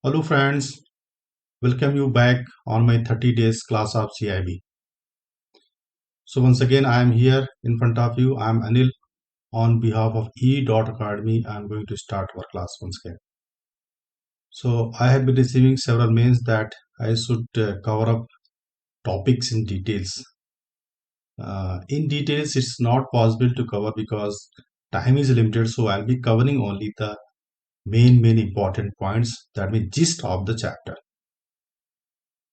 Hello friends, welcome you back on my 30 days class of CIB. So once again I am here in front of you. I am Anil on behalf of eDot Academy. I am going to start our class once again. So I have been receiving several mails that I should cover up topics in details. In details it's not possible to cover because time is limited, so I'll be covering only the main important points, that means gist of the chapter.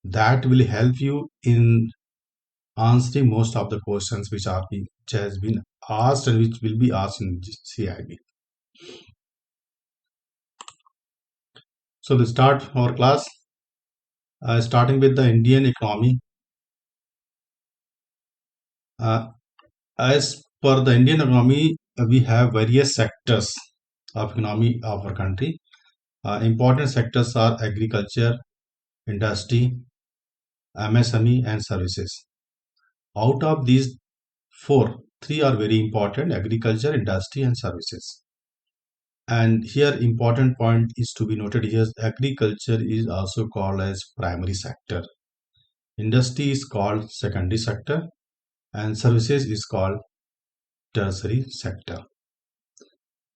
That will help you in answering most of the questions which has been asked and which will be asked in CIB. So we start our class starting with the Indian economy. As per the Indian economy, we have various sectors of economy of our country. Important sectors are agriculture, industry, MSME and services. Out of these four, three are very important: agriculture, industry and services. And here important point is to be noted here: agriculture is also called as primary sector, industry is called secondary sector, and services is called tertiary sector.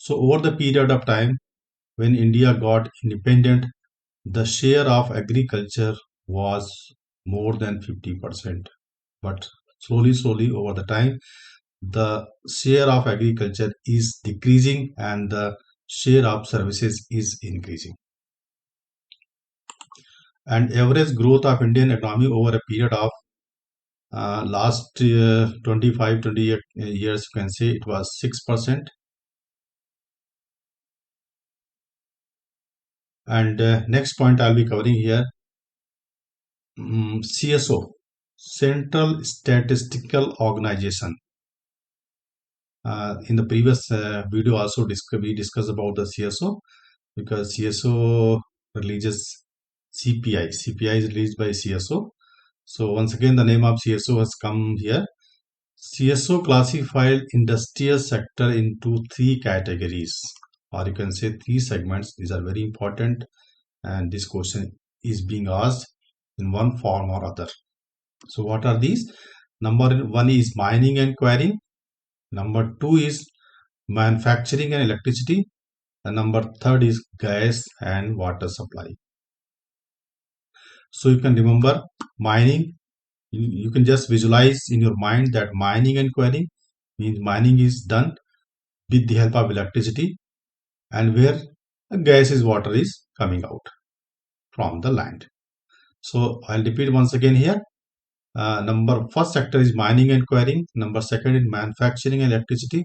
So over the period of time when India got independent, the share of agriculture was more than 50%. But slowly over the time, the share of agriculture is decreasing and the share of services is increasing. And average growth of Indian economy over a period of last 25-28 years, you can say it was 6%. And next point I'll be covering here, CSO, Central Statistical Organization. In the previous video also we discussed about the CSO, because CSO releases CPI. CPI is released by CSO. So once again the name of CSO has come here. CSO classified industrial sector into three categories, or you can say three segments. These are very important and this question is being asked in one form or other. So what are these? Number one is mining and quarrying. Number two is manufacturing and electricity. And number third is gas and water supply. So you can remember mining. You can just visualize in your mind that mining and quarrying means mining is done with the help of electricity, and where gas is water is coming out from the land. So I'll repeat once again here. Number first sector is mining and quarrying. Number second is manufacturing and electricity,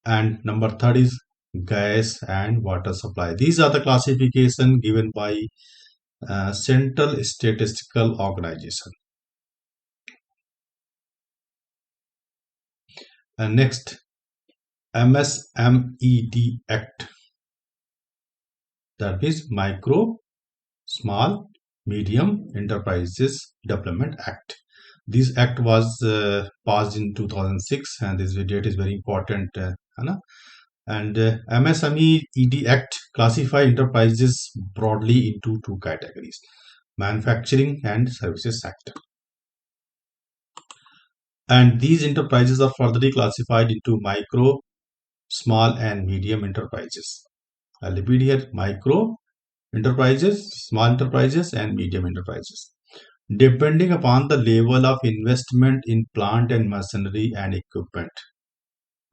and number third is gas and water supply. These are the classification given by Central Statistical Organization. And next, MSMED Act, that is Micro, Small, Medium Enterprises Development Act. This act was passed in 2006, and this date is very important. And MSMED Act classify enterprises broadly into two categories: manufacturing and services sector. And these enterprises are further classified into micro, small and medium enterprises. I'll repeat here: micro enterprises, small enterprises and medium enterprises, depending upon the level of investment in plant and machinery and equipment.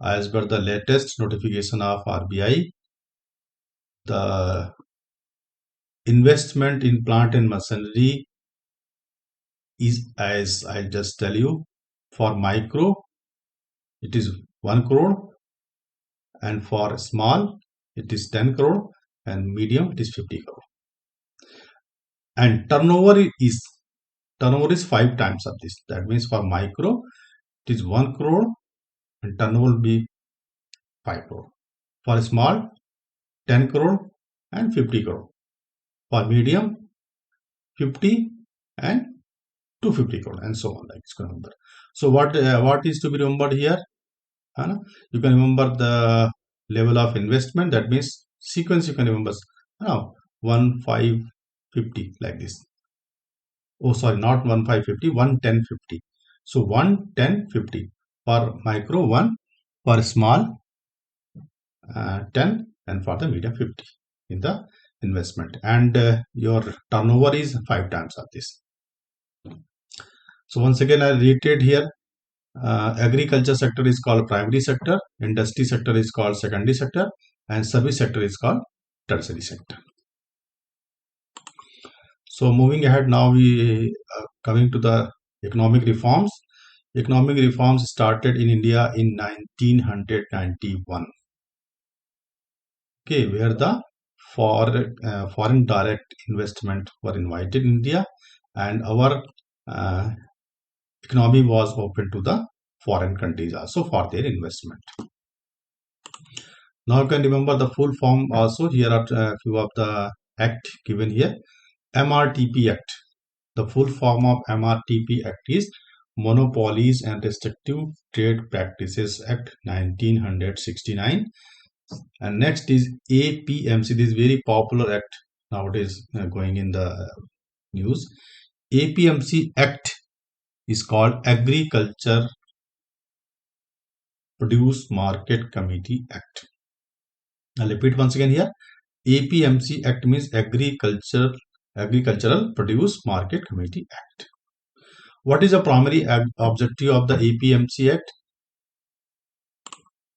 As per the latest notification of RBI, the investment in plant and machinery is, as I just tell you, for micro it is 1 crore, and for small it is 10 crore, and medium it is 50 crore. And turnover is 5 times of this. That means for micro it is 1 crore and turnover will be 5 crore. For small, 10 crore and 50 crore. For medium, 50 and 250 crore, and so on, like it's going to remember. So what is to be remembered here? You can remember the level of investment. That means sequence you can remember. Now 1550 like this. Oh, sorry, not 1550, 11050. So 11050 for micro 1, for small 10, and for the medium 50 in the investment. And your turnover is 5 times of this. So once again, I reiterate here. Agriculture sector is called primary sector, industry sector is called secondary sector, and service sector is called tertiary sector. So moving ahead, now we coming to the economic reforms. Economic reforms started in India in 1991. Okay, where the foreign direct investment were invited in India, and our uh, economy was open to the foreign countries also for their investment. Now you can remember the full form also. Here are a few of the act given here. MRTP Act. The full form of MRTP Act is Monopolies and Restrictive Trade Practices Act 1969. And next is APMC. This is very popular act nowadays going in the news. APMC Act is called Agriculture Produce Market Committee Act. I'll repeat once again here. APMC Act means Agricultural Produce Market Committee Act. What is the primary objective of the APMC Act?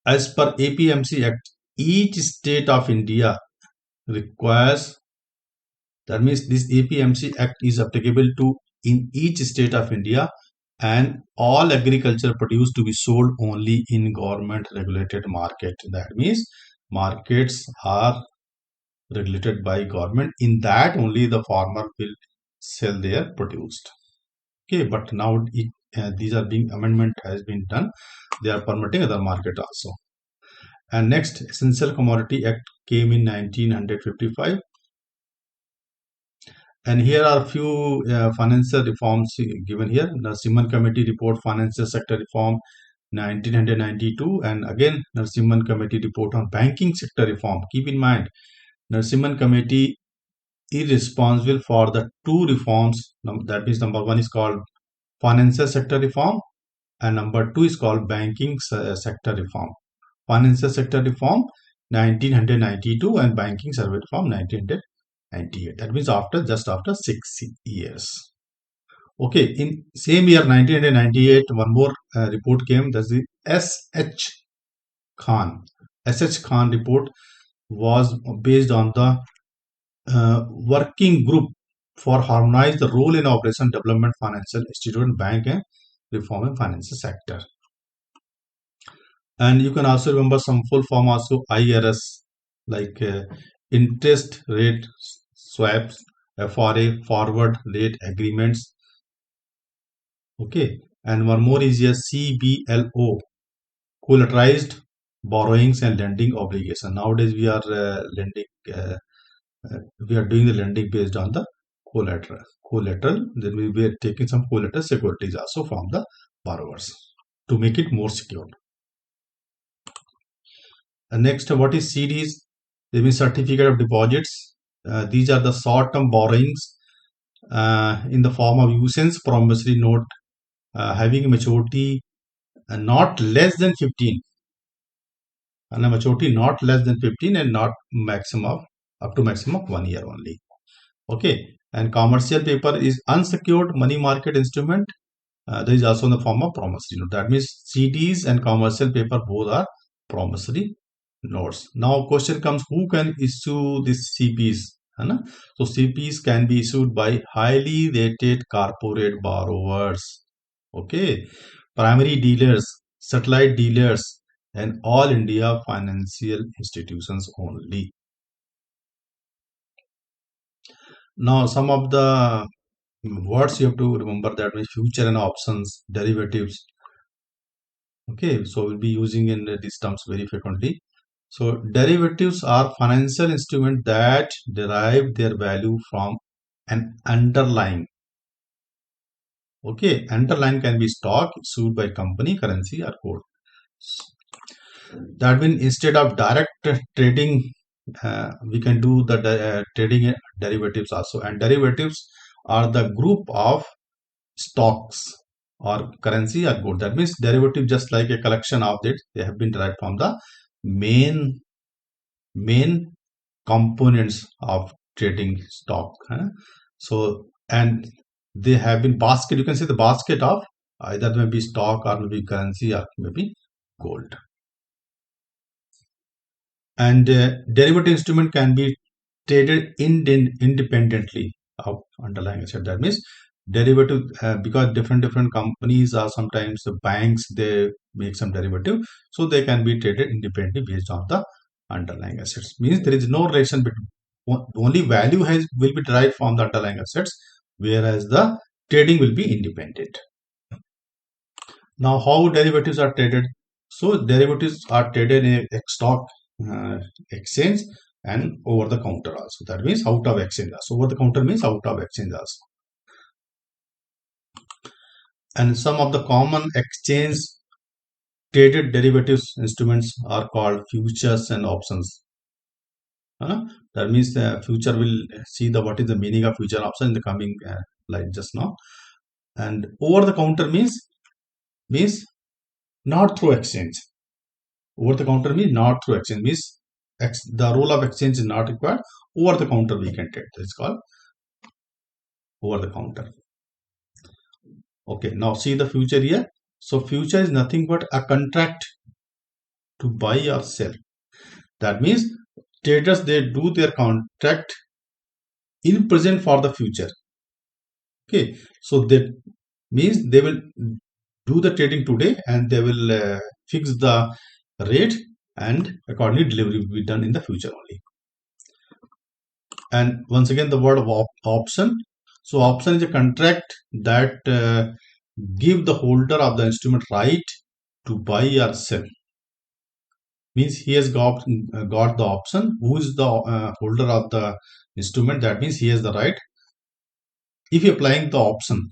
As per APMC Act, each state of India requires, that means this APMC Act is applicable to in each state of India, and all agriculture produce to be sold only in government regulated market. That means markets are regulated by government. In that only the farmer will sell their produce. Okay, but now these are being amendment has been done. They are permitting other market also. And next, Essential Commodity Act came in 1955. And here are few financial reforms given here. The Simon Committee report, Financial Sector Reform 1992, and again Simon Committee report on Banking Sector Reform. Keep in mind, the Simon Committee is responsible for the two reforms. That means number one is called Financial Sector Reform, and number two is called Banking Sector Reform. Financial Sector Reform 1992 and Banking Sector Reform 1998. That means just after 6 years. Okay, in same year 1998, one more report came. That's the S.H. Khan. S.H. Khan report was based on the working group for harmonize the role in operation development financial institute bank and reform in financial sector. And you can also remember some full form also IRS, like interest rate swaps, FRA, forward rate agreements. Okay, and one more is a CBLO, collateralized borrowings and lending obligation. Nowadays we are we are doing the lending based on the collateral. Then we were taking some collateral securities also from the borrowers to make it more secure. And next, what is CDs? They mean certificate of deposits. These are the short-term borrowings in the form of usance promissory note having a maturity not less than 15, and a maturity not less than 15 and not maximum up to maximum of 1 year only. Okay, and commercial paper is unsecured money market instrument. There is also in the form of promissory note. That means CDs and commercial paper both are promissory notes. Now question comes, who can issue these CPs? So CPs can be issued by highly rated corporate borrowers. Okay, primary dealers, satellite dealers, and all India financial institutions only. Now some of the words you have to remember, that means future and options, derivatives. Okay, so we'll be using in these terms very frequently. So derivatives are financial instruments that derive their value from an underlying. Okay, underlying can be stock issued by company, currency, or code. That means instead of direct trading we can do the trading derivatives also. And derivatives are the group of stocks or currency or good. That means derivative just like a collection of it. They have been derived from the main components of trading stock. So, and they have been basket. You can see the basket of either maybe stock or maybe currency or maybe gold. And derivative instrument can be traded independently of underlying asset. That means derivative, because different companies or sometimes the banks, they make some derivative, so they can be traded independently based on the underlying assets. Means there is no relation between, only value will be derived from the underlying assets, whereas the trading will be independent. Now, how derivatives are traded? So derivatives are traded in a stock exchange and over the counter also. That means out of exchange also. Over the counter means out of exchange also. And some of the common exchange traded derivatives instruments are called futures and options. That means the future will see the what is the meaning of future option in the coming line just now. And over the counter means not through exchange. Over the counter means not through exchange, means the rule of exchange is not required. Over the counter we can trade. It's called over the counter. Okay, now see the future here. So future is nothing but a contract to buy or sell. That means traders, they do their contract in present for the future. Okay, so that means they will do the trading today and they will fix the rate, and accordingly delivery will be done in the future only. And once again, the word of option. So option is a contract that give the holder of the instrument right to buy or sell. Means he has got the option. Who is the holder of the instrument? That means he has the right. If you applying the option,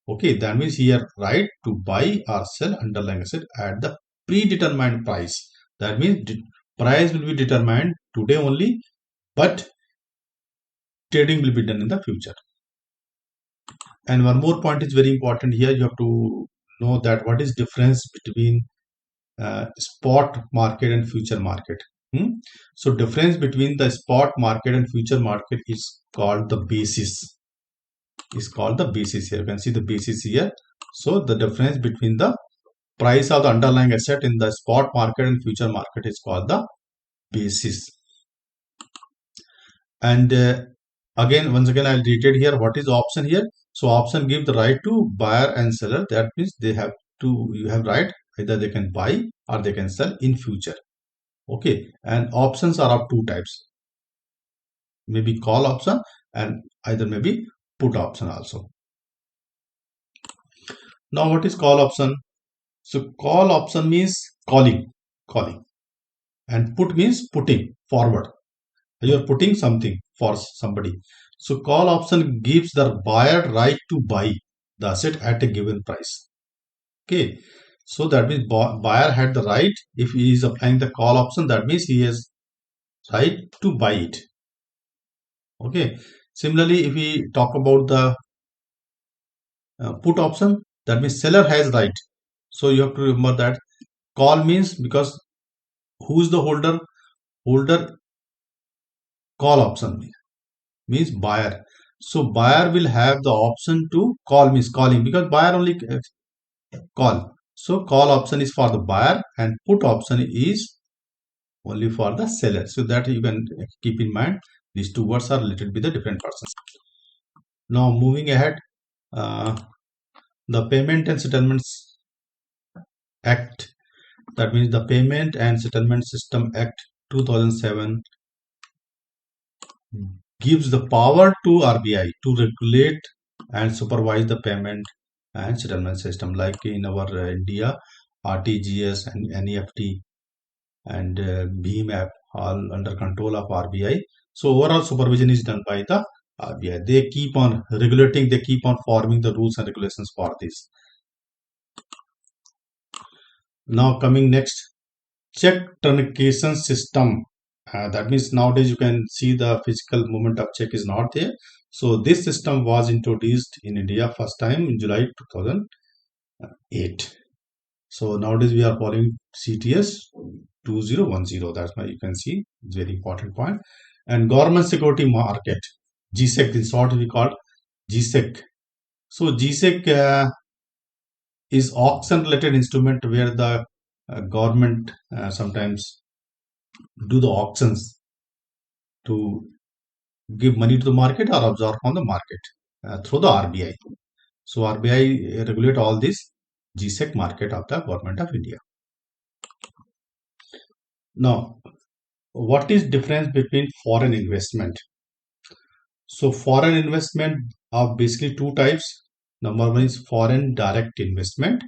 okay, that means he has right to buy or sell underlying asset at the predetermined price. That means price will be determined today only, but trading will be done in the future. And one more point is very important here. You have to know that what is difference between spot market and future market. So difference between the spot market and future market is called the basis. Is called the basis here. You can see the basis here. So the difference between the price of the underlying asset in the spot market and future market is called the basis. And once again, I'll reiterate here what is option here. So option give the right to buyer and seller. That means you have right, either they can buy or they can sell in future. Okay, and options are of two types, maybe call option and either maybe put option also. Now what is call option? So call option means calling, and put means putting forward. You are putting something for somebody. So call option gives the buyer right to buy the asset at a given price. Okay, so that means buyer had the right. If he is applying the call option, that means he has right to buy it. Okay, similarly, if we talk about the put option, that means seller has right. So you have to remember that call means, because who is the holder? Holder, call option means buyer. So buyer will have the option to call, means calling, because buyer only call. So call option is for the buyer and put option is only for the seller. So that you can keep in mind. These two words are related with the different persons. Now moving ahead, the Payment and Settlements Act, that means the Payment and Settlement System Act 2007 gives the power to RBI to regulate and supervise the payment and settlement system, like in our India, RTGS and NEFT and BHIM app, all under control of RBI. So overall supervision is done by the RBI. They keep on regulating, they keep on forming the rules and regulations for this. Now coming next, check truncation system. That means nowadays you can see the physical movement of check is not there. So this system was introduced in India first time in July 2008. So nowadays we are following CTS 2010. That's why you can see it's very important point. And government security market, GSEC, this is what we call GSEC. So GSEC is auction related instrument where the government sometimes do the auctions to give money to the market or absorb from the market through the RBI. So RBI regulate all this GSEC market of the government of India. Now, what is difference between foreign investment? So foreign investment are basically two types. Number one is foreign direct investment,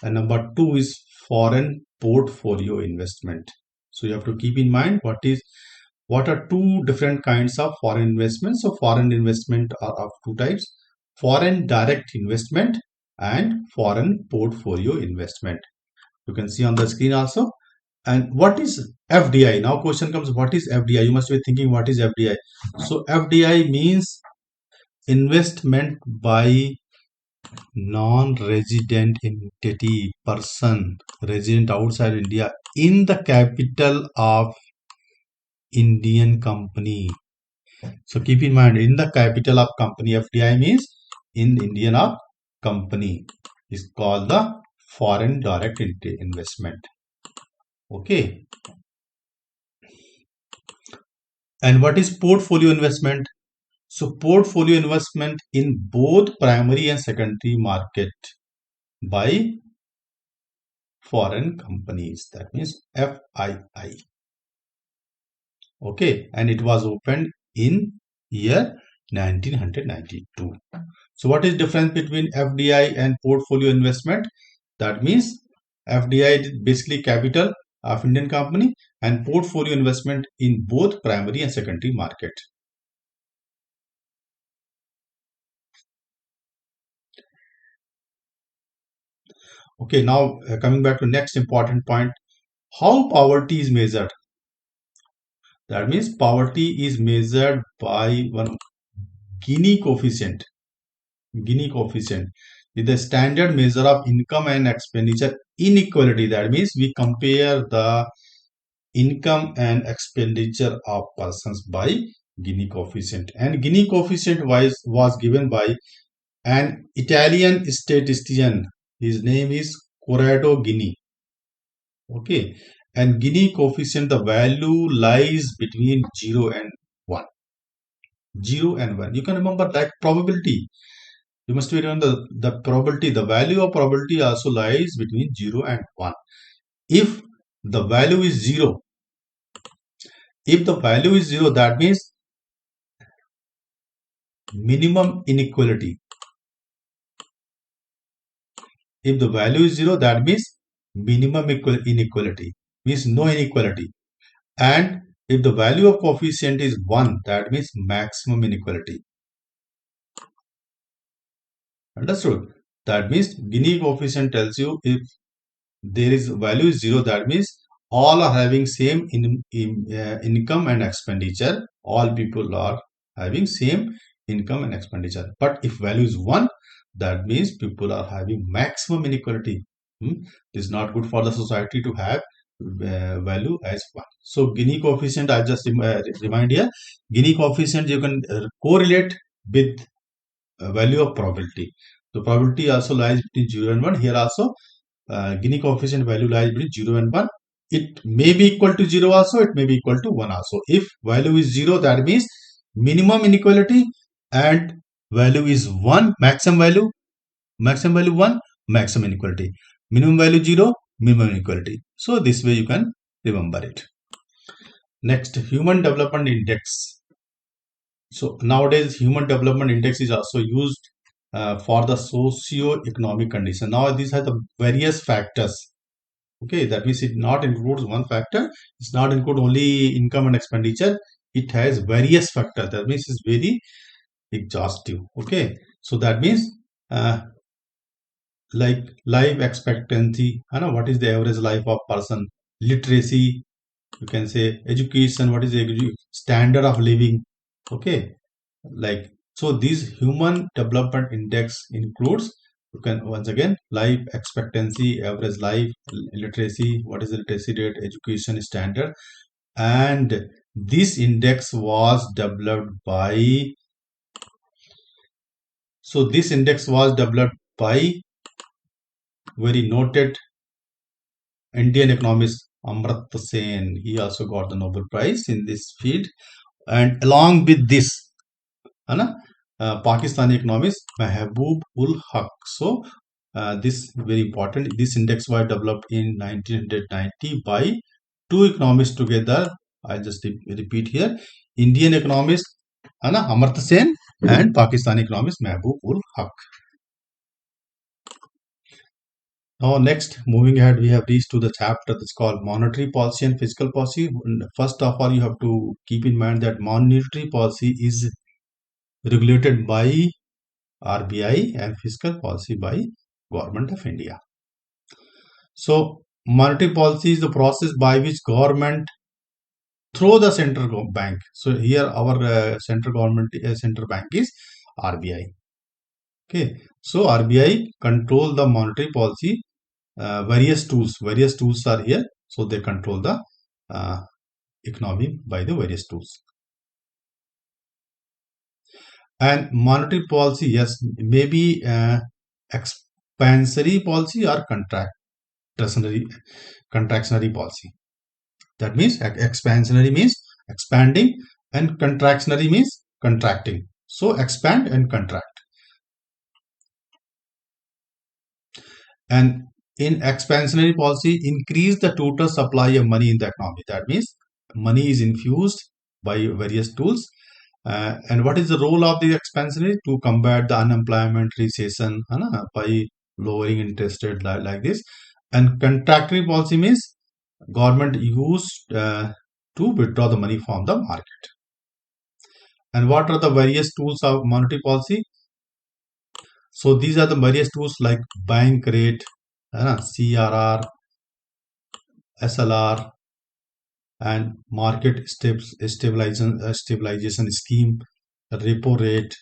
and number two is foreign portfolio investment. So you have to keep in mind what are two different kinds of foreign investment. So foreign investment are of two types: foreign direct investment and foreign portfolio investment. You can see on the screen also. And what is FDI? Now question comes, what is FDI? You must be thinking, what is FDI? So FDI means investment by non-resident entity, person resident outside India in the capital of Indian company. So keep in mind, in the capital of company, FDI means in Indian of company is called the foreign direct investment. Okay. And what is portfolio investment? So portfolio investment in both primary and secondary market by foreign companies. That means FII. Okay. And it was opened in year 1992. So what is difference between FDI and portfolio investment? That means FDI is basically capital of Indian company and portfolio investment in both primary and secondary market. Okay, now coming back to next important point, how poverty is measured. That means poverty is measured by one Gini coefficient. Gini coefficient is the standard measure of income and expenditure inequality. That means we compare the income and expenditure of persons by Gini coefficient. And Gini coefficient was given by an Italian statistician. His name is Corrado Gini. Okay. And Gini coefficient, the value lies between 0 and 1. 0 and 1. You can remember that probability. You must remember the probability. The value of probability also lies between 0 and 1. If the value is 0, that means minimum inequality. If the value is 0, that means minimum inequality, means no inequality. And if the value of coefficient is 1, that means maximum inequality. Understood? That means Gini coefficient tells you if there is value is 0, that means all are having same income and expenditure. All people are having same income and expenditure. But if value is 1, that means people are having maximum inequality. It is not good for the society to have value as 1. So Gini coefficient, I just remind here, Gini coefficient you can correlate with value of probability. So probability also lies between 0 and 1. Here also Gini coefficient value lies between 0 and 1. It may be equal to 0 also, it may be equal to 1 also. If value is 0, that means minimum inequality, and value is 1, maximum value 1, maximum inequality. Minimum value 0, minimum inequality. So this way you can remember it. Next, Human Development Index. So nowadays Human Development Index is also used for the socio-economic condition. Now these are the various factors. Okay, that means it not includes one factor. It's not include only income and expenditure. It has various factors. That means it's very exhaustive. Okay, so that means like life expectancy, what is the average life of person, literacy, you can say education, what is standard of living. Okay, like, so these human development index includes, you can once again, life expectancy, average life, literacy, what is the literacy rate, education standard. And this index was developed by, so this index was developed by very noted Indian economist Amartya Sen. He also got the Nobel Prize in this field. And along with this, है ना, Pakistani economist Mehboob ul Haq. So this very important. This index was developed in 1990 by two economists together. I just repeat here: Indian economist, है ना, Amartya Sen, and Pakistani economist Mehboob ul Haq. Now, next, moving ahead, we have reached to the chapter that's called monetary policy and fiscal policy. First of all, you have to keep in mind that monetary policy is regulated by RBI and fiscal policy by Government of India. So, monetary policy is the process by which government through the central bank. So here our central government central bank is RBI. Okay, so RBI control the monetary policy. Various tools are here, so they control the economy by the various tools. And monetary policy, yes, maybe expansionary policy or contractionary policy. That means expansionary means expanding and contractionary means contracting. So expand and contract. And in expansionary policy, increase the total supply of money in the economy. That means money is infused by various tools. And what is the role of the expansionary? To combat the unemployment, recession, by lowering interest rate like this. And contractionary policy means government used to withdraw the money from the market. And what are the various tools of monetary policy? So these are the various tools like bank rate, CRR, SLR, and market stabilization scheme, repo rate,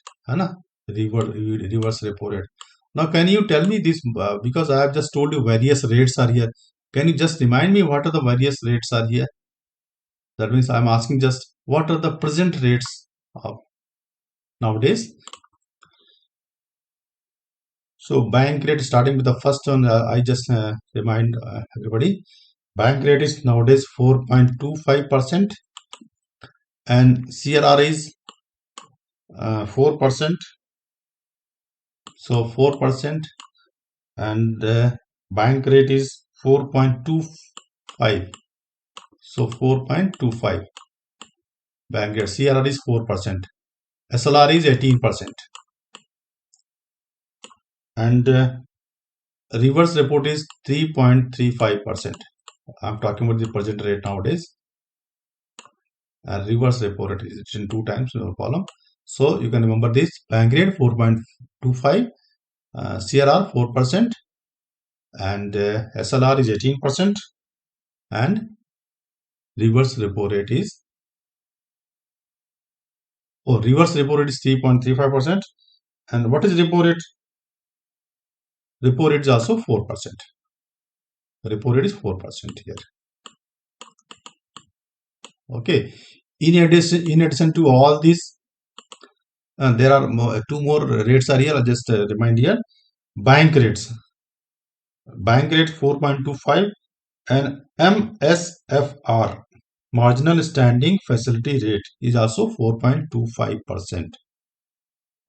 reverse repo rate. Now, can you tell me this? Because I have just told you various rates are here. Can you just remind me what are the various rates are here? That means I'm asking just what are the present rates of nowadays. So bank rate, starting with the first one, I just remind everybody. Bank rate is nowadays 4.25%, and CRR is 4%. So 4%, and bank rate is 4.25. So 4.25 bank rate. CRR is 4%. SLR is 18%. And reverse report is 3.35%. I'm talking about the present rate nowadays. Reverse repo rate is in 2 times column. So you can remember this: bank rate 4.25, CRR 4%, and SLR is 18%, and reverse repo rate is reverse repo rate is 3.35%. And what is repo rate? Repo rate is also 4%. Repo rate is 4% here. Okay. In addition to all this, there are two more rates are here. I'll just remind here. Bank rates. Bank rate 4.25, and MSFR, marginal standing facility rate, is also 4.25%.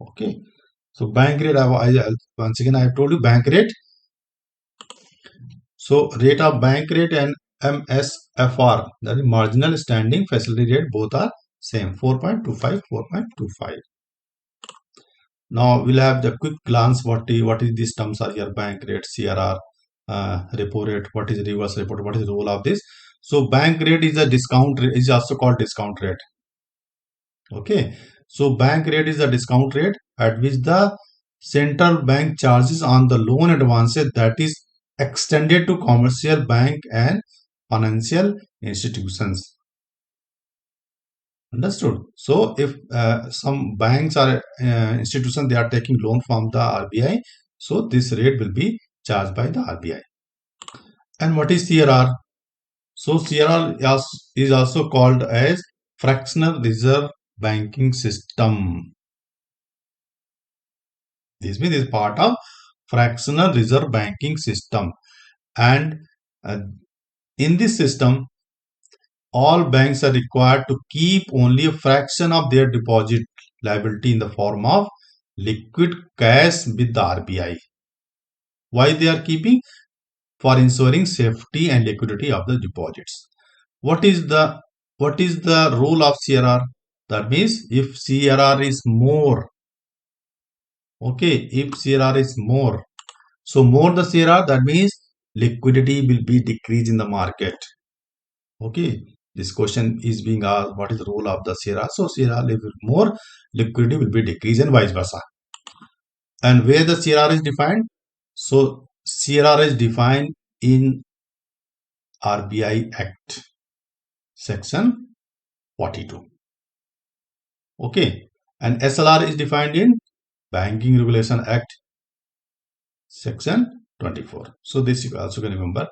Okay. So bank rate, once again I have told you bank rate. So rate of bank rate and MSFR, that is marginal standing facility rate, both are same, 4.25, 4.25. Now we'll have the quick glance what is these terms are here: bank rate, CRR, repo rate, what is reverse repo rate, what is the role of this. So bank rate is a discount rate, is also called discount rate. Okay, so bank rate is a discount rate at which the central bank charges on the loan advances that is extended to commercial bank and financial institutions. Understood? So if some banks or institutions, they are taking loan from the RBI, so this rate will be charged by the RBI. And what is CRR? So CRR is also called as fractional reserve banking system. This means is part of fractional reserve banking system. And uh, in this system, all banks are required to keep only a fraction of their deposit liability in the form of liquid cash with the RBI. Why they are keeping? For ensuring safety and liquidity of the deposits. What is the role of CRR? That means if CRR is more, okay, if CRR is more, so more the CRR, that means liquidity will be decreased in the market. Okay, this question is being asked, what is the role of the CRR? So CRR level more, liquidity will be decreased and vice versa. And where the CRR is defined? So CRR is defined in RBI Act, section 42. Okay, and SLR is defined in Banking Regulation Act, section 24. So this you also can remember.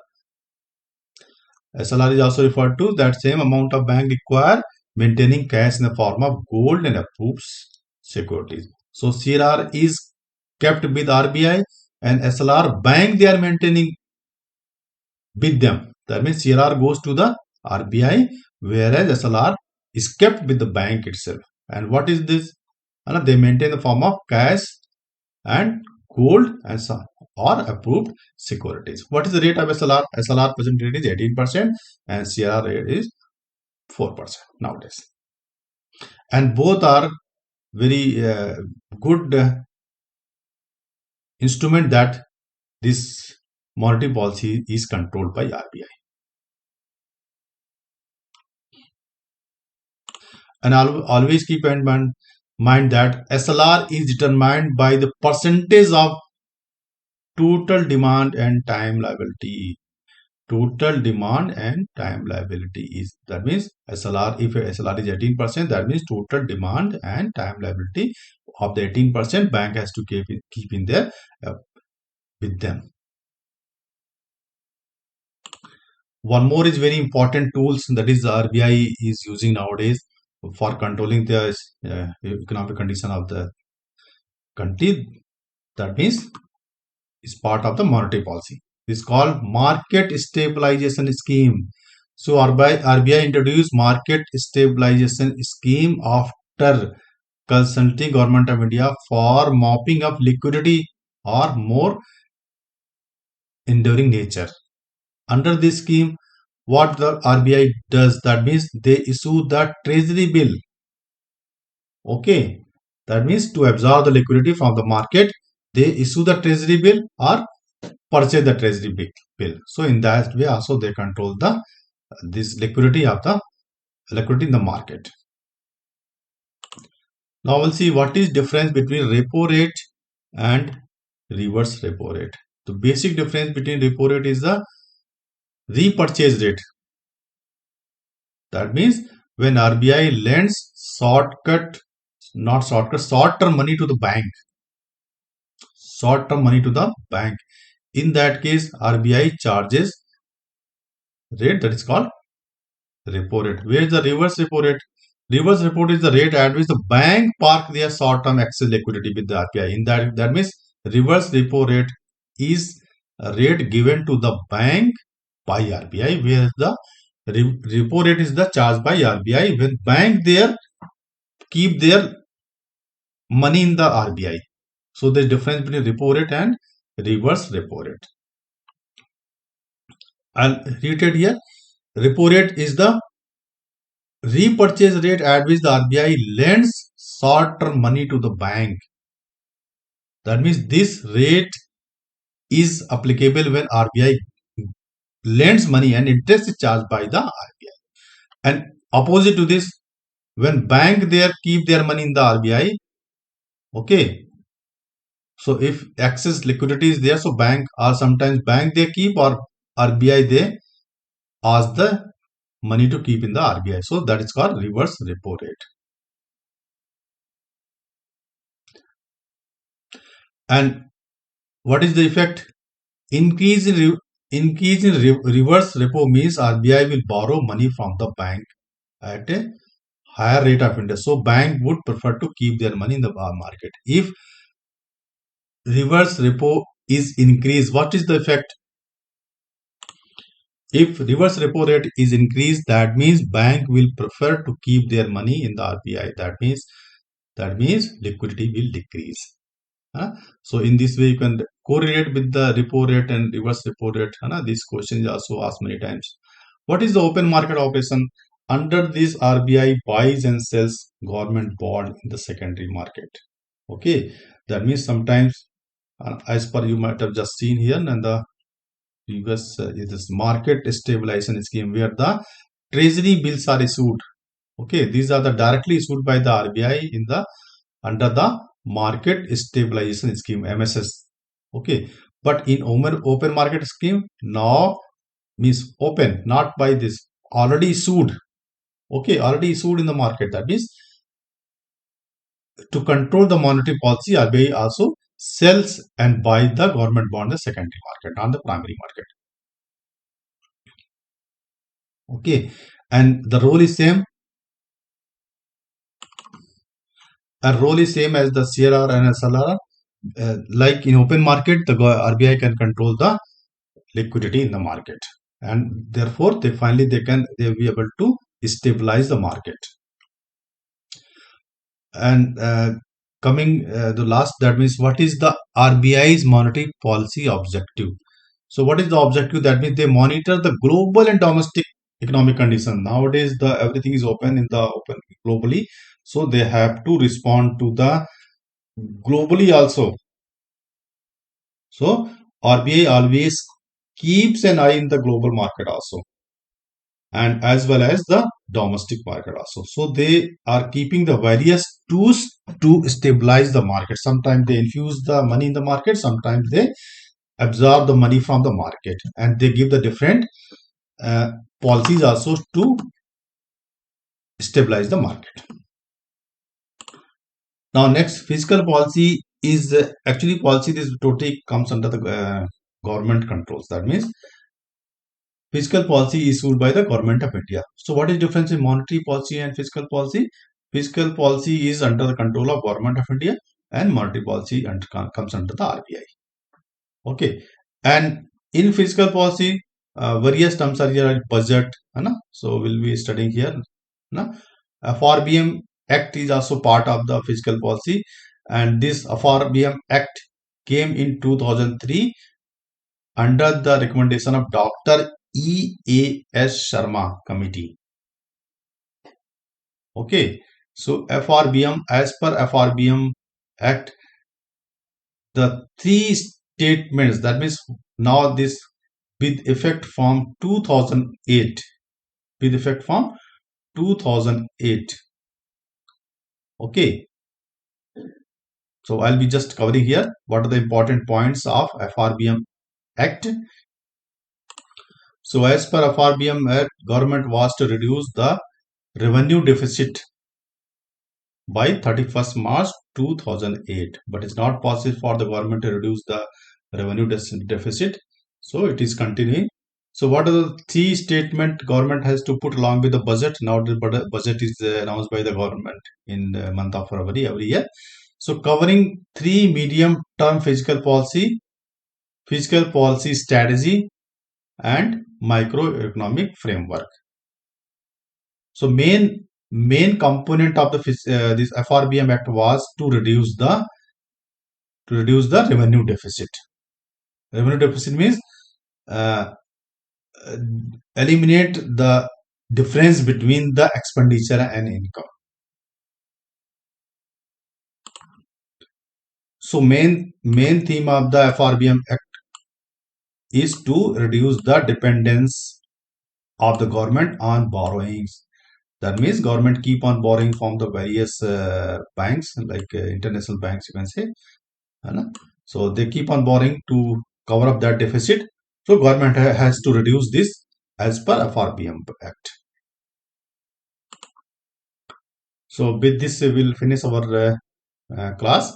SLR is also referred to that same amount of bank require maintaining cash in the form of gold and approved securities. So CRR is kept with RBI and SLR bank they are maintaining with them. That means CRR goes to the RBI whereas SLR is kept with the bank itself. And what is this? They maintain the form of cash and gold and some or approved securities. What is the rate of SLR? SLR present rate is 18% and CRR rate is 4% nowadays. And both are very good instrument that this monetary policy is controlled by RBI. And always keep in mind that SLR is determined by the percentage of total demand and time liability. Total demand and time liability is, that means SLR, if SLR is 18%, that means total demand and time liability of the 18% bank has to keep in there with them. One more is very important tools that is RBI is using nowadays for controlling the economic condition of the country. That means is part of the monetary policy. It's called market stabilization scheme. So RBI introduced market stabilization scheme after consulting government of India for mopping up liquidity or more enduring nature. Under this scheme, what the RBI does, that means they issue the treasury bill. Okay, that means to absorb the liquidity from the market, they issue the treasury bill or purchase the treasury bill. So in that way also they control the this liquidity of the liquidity in the market. Now we'll see what is difference between repo rate and reverse repo rate. The basic difference between repo rate is the repurchase rate. That means when RBI lends short-term money to the bank. Short-term money to the bank. In that case, RBI charges rate that is called repo rate. Where is the reverse repo rate? Reverse repo rate is the rate at which the bank park their short-term excess liquidity with the RBI. In that means reverse repo rate is a rate given to the bank by RBI, whereas the repo rate is the charge by RBI when bank there keep their money in the RBI. So there is difference between repo rate and reverse repo rate. I'll read it here. Repo rate is the repurchase rate at which the RBI lends short-term money to the bank. That means this rate is applicable when RBI lends money and interest is charged by the RBI. And opposite to this, when bank there keep their money in the RBI, okay. So if excess liquidity is there, so bank or sometimes bank they keep or RBI they ask the money to keep in the RBI. So that is called reverse repo rate. And what is the effect? Increase in reverse repo means RBI will borrow money from the bank at a higher rate of interest. So bank would prefer to keep their money in the market. If reverse repo is increased, what is the effect? If reverse repo rate is increased, that means bank will prefer to keep their money in the RBI. That means liquidity will decrease. So in this way, you can correlate with the repo rate and reverse repo rate. This question is also asked many times. What is the open market operation? Under this, RBI buys and sells government bond in the secondary market. Okay, that means sometimes, as per you might have just seen here, and the previous is this market stabilization scheme where the treasury bills are issued. Okay, these are the directly issued by the RBI in the under the market stabilization scheme MSS. Okay, but in open market scheme now means open, not by this, already issued. Okay, already issued in the market. That means to control the monetary policy, RBI also sells and buy the government bond in the secondary market, not the primary market. Okay, and the role is same. A role is same as the CRR and SLR. Like in open market, the RBI can control the liquidity in the market, and therefore they'll be able to stabilize the market. And coming the last, that means what is the RBI's monetary policy objective? So what is the objective? That means they monitor the global and domestic economic condition. Nowadays the everything is open in the open globally, so they have to respond to the globally also. So RBI always keeps an eye in the global market also, and as well as the domestic market also. So they are keeping the various tools to stabilize the market. Sometimes they infuse the money in the market, sometimes they absorb the money from the market, and they give the different uh, policies also to stabilize the market. Now next, fiscal policy is actually policy. This totally comes under the government controls. That means fiscal policy issued by the government of India. So what is difference in monetary policy and fiscal policy? Fiscal policy is under the control of government of India, and monetary policy comes under the RBI. Okay, and in fiscal policy, various terms are here like budget. So we'll be studying here. FRBM Act is also part of the fiscal policy, and this FRBM Act came in 2003 under the recommendation of Dr. E.A.S. Sharma committee. Okay, so FRBM, as per FRBM Act, the three statements, that means now this with effect from 2008, with effect from 2008. Okay, so I'll be just covering here what are the important points of FRBM Act. So as per FRBM Act, government was to reduce the revenue deficit by 31st March 2008, but it's not possible for the government to reduce the revenue deficit, so it is continuing. So what are the three statement government has to put along with the budget? Now the budget is announced by the government in the month of February every year. So covering three medium term fiscal policy strategy, and microeconomic framework. So main component of the this FRBM Act was to reduce the revenue deficit. Revenue deficit means uh, eliminate the difference between the expenditure and income. So main theme of the FRBM Act is to reduce the dependence of the government on borrowings. That means government keep on borrowing from the various banks, like international banks, you can say. So they keep on borrowing to cover up that deficit. So government has to reduce this as per FRBM Act. So with this, we'll finish our class,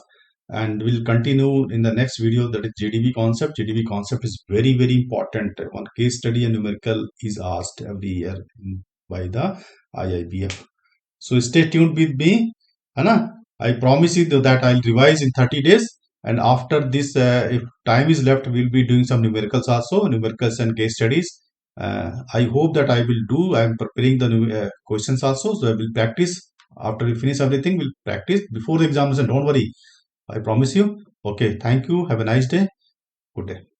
and we'll continue in the next video, that is GDP concept. GDP concept is very, very important. One case study and numerical is asked every year by the IIBF. So stay tuned with me. Anna, I promise you that I'll revise in 30 days. And after this, if time is left, we'll be doing some numericals also, numericals and case studies. I hope that I will do. I'm preparing the questions also, so I will practice. After we finish everything, we'll practice before the examination. Don't worry. I promise you. Okay. Thank you. Have a nice day. Good day.